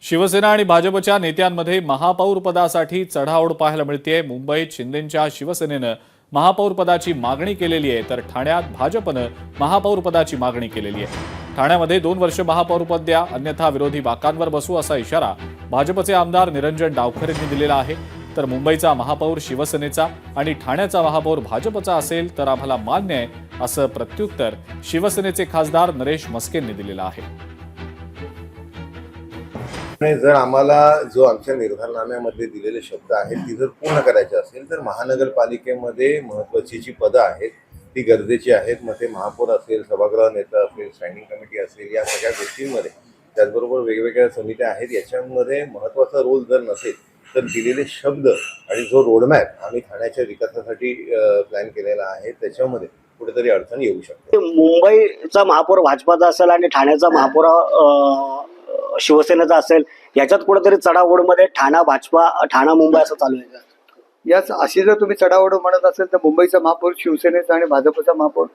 शिवसेना आणि भाजपच्या नेत्यांमध्ये महापौर पदासाठी चढाओढ पाहायला मिळतेय। मुंबईत शिंदेंच्या शिवसेनेनं महापौर पदाची मागणी केलेली आहे, तर ठाण्यात भाजपनं महापौर पदाची मागणी केलेली आहे। ठाण्यामध्ये 2 वर्ष महापौर पद द्या, अन्यथा विरोधी बाकांवर बसू असा इशारा भाजपचे आमदार निरंजन डावखरे यांनी दिलेला आहे। तर मुंबईचा महापौर शिवसेनेचा आणि ठाण्याचा महापौर भाजपचा असेल तर आम्हाला मान्य आहे, असं प्रत्युत्तर शिवसेनेचे खासदार नरेश मस्केंनी दिलेलं आहे। जर आम्हाला जो आमच्या निर्धारनाम्यामध्ये दिलेले शब्द आहेत ती जर पूर्ण करायचे असेल तर महानगरपालिकेमध्ये महत्त्वाची जी पदं आहेत ती गरजेची आहेत। मग ते महापौर असेल, सभागृह नेता असेल, स्टँडिंग कमिटी असेल, या सगळ्या गोष्टींमध्ये त्याचबरोबर वेगवेगळ्या समित्या आहेत, याच्यामध्ये महत्त्वाचा रोल जर नसेल तर दिलेले शब्द आणि जो रोडमॅप आम्ही ठाण्याच्या विकासासाठी प्लॅन केलेला आहे त्याच्यामध्ये कुठेतरी अडचण येऊ शकते। मुंबईचा महापौर भाजपाचा असेल आणि ठाण्याचा महापौर शिवसेनेचा असेल, याच्यात कुठेतरी चढाओढमध्ये ठाणा मुंबई असं चालू आहे का? याच अशी जर तुम्ही चढाओढ म्हणत असेल तर मुंबईचा महापौर शिवसेनेचा आणि भाजपचा महापौर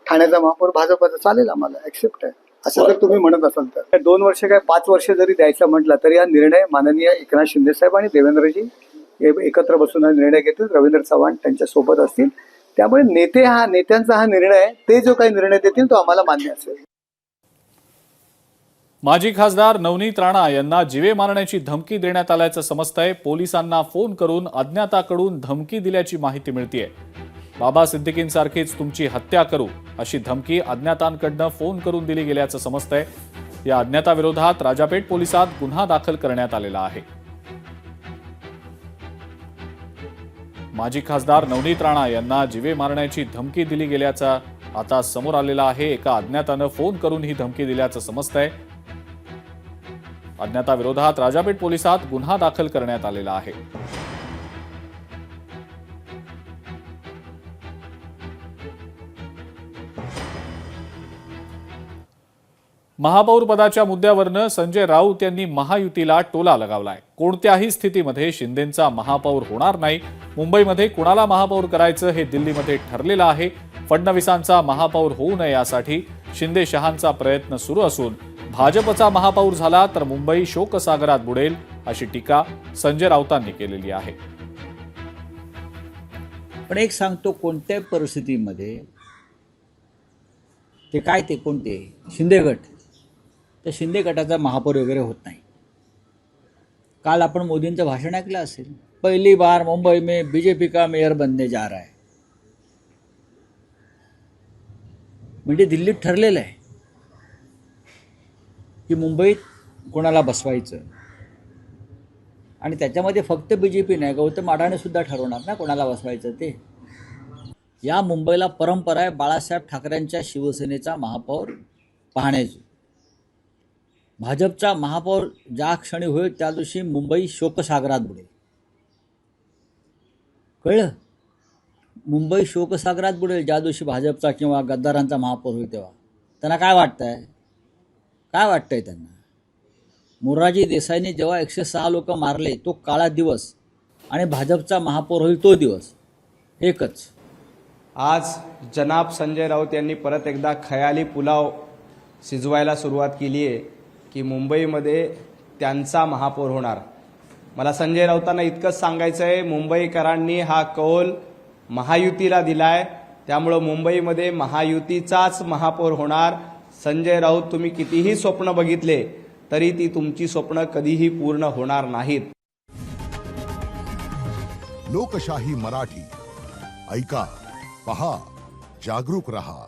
ठाण्याचा महापौर भाजपचा चालेल, आम्हाला ऍक्सेप्ट आहे असं जर तुम्ही म्हणत असाल तर। 2 वर्ष काय 5 वर्ष जरी द्यायचं म्हटलं तरी हा निर्णय माननीय एकनाथ शिंदे साहेब आणि देवेंद्रजी एकत्र बसून हा निर्णय घेतील। रवींद्र चव्हाण त्यांच्या सोबत असतील, त्यामुळे नेत्यांचा हा निर्णय, ते जो काही निर्णय देतील तो आम्हाला मान्य असेल। माजी खासदार नवनीत राणा यांना जीवे मारण्याची धमकी देण्यात आल्याचं समजतंय। पोलिसांना फोन करून अज्ञाताकडून धमकी दिल्याची माहिती मिळतेय। बाबा सिद्दीकींसारखीच तुमची हत्या करू अशी धमकी अज्ञातांकडनं फोन करून दिली गेल्याचं समजतंय। या अज्ञाताविरोधात राजापेठ पोलिसात गुन्हा दाखल करण्यात आलेला आहे। माजी खासदार नवनीत राणा यांना जीवे मारण्याची धमकी दिली गेल्याचं आता समोर आलेलं आहे। एका अज्ञातानं फोन करून ही धमकी दिल्याचं समजतंय। अज्ञाताविरोधात राजापेठ पोलिसात गुन्हा दाखल करण्यात आलेला आहे। महापौर पदाच्या मुद्द्यावरनं संजय राऊत यांनी महायुतीला टोला लगावलाय। कोणत्याही स्थितीमध्ये शिंदेंचा महापौर होणार नाही। मुंबईमध्ये कुणाला महापौर करायचं हे दिल्लीमध्ये ठरलेलं आहे। फडणवीसांचा महापौर होऊ नये यासाठी शिंदे शहांचा प्रयत्न सुरू असून भाजपचा महापौर झाला तर मुंबई शोकसागरात बुडेल अशी टीका संजय राऊतांनी केलेली आहे। पण एक सांगतो, कोणत्याही परिस्थितीमध्ये ते कोणते शिंदे गट, त्या शिंदे गटाचा महापौर वगैरे होत नाही। काल आपण मोदींचं भाषण ऐकलं असेल, पहली बार मुंबई में बीजेपी का मेयर बनने जा रहा है, म्हणजे दिल्लीत ठरलेलं आहे की मुंबईत कोणाला बसवायचं, आणि त्याच्यामध्ये फक्त बीजेपी नाही, गौतम अडाणी सुद्धा ठरवणार ना कोणाला बसवायचं ते। या मुंबईला परंपरा आहे बाळासाहेब ठाकरेंच्या शिवसेनेचा महापौर पाहण्याची। भाजपचा महापौर ज्या क्षणी होईल त्या दिवशी मुंबई शोकसागरात बुडेल, कळलं? मुंबई शोकसागरात बुडेल ज्या दिवशी भाजपचा किंवा गद्दारांचा महापौर होईल तेव्हा। त्यांना काय वाटतंय त्यांना? मोरारजी देसाईंनी जेव्हा 106 लोक मारले तो काळा दिवस, आणि भाजपचा महापौर होईल तो दिवस एकच। आज जनाब संजय राऊत यांनी परत एकदा खयाली पुलाव शिजवायला सुरुवात केली आहे की मुंबईमध्ये त्यांचा महापौर होणार। मला संजय राऊतांना इतकंच सांगायचं आहे, मुंबईकरांनी हा कौल महायुतीला दिलाय, त्यामुळं मुंबईमध्ये महायुतीचाच महापौर होणार। संजय राऊत, तुम्ही कितीही स्वप्न बघितले तरी ती तुमची स्वप्न कधीही पूर्ण होणार नाहीत। लोकशाही मराठी ऐका, पहा, जागरूक रहा।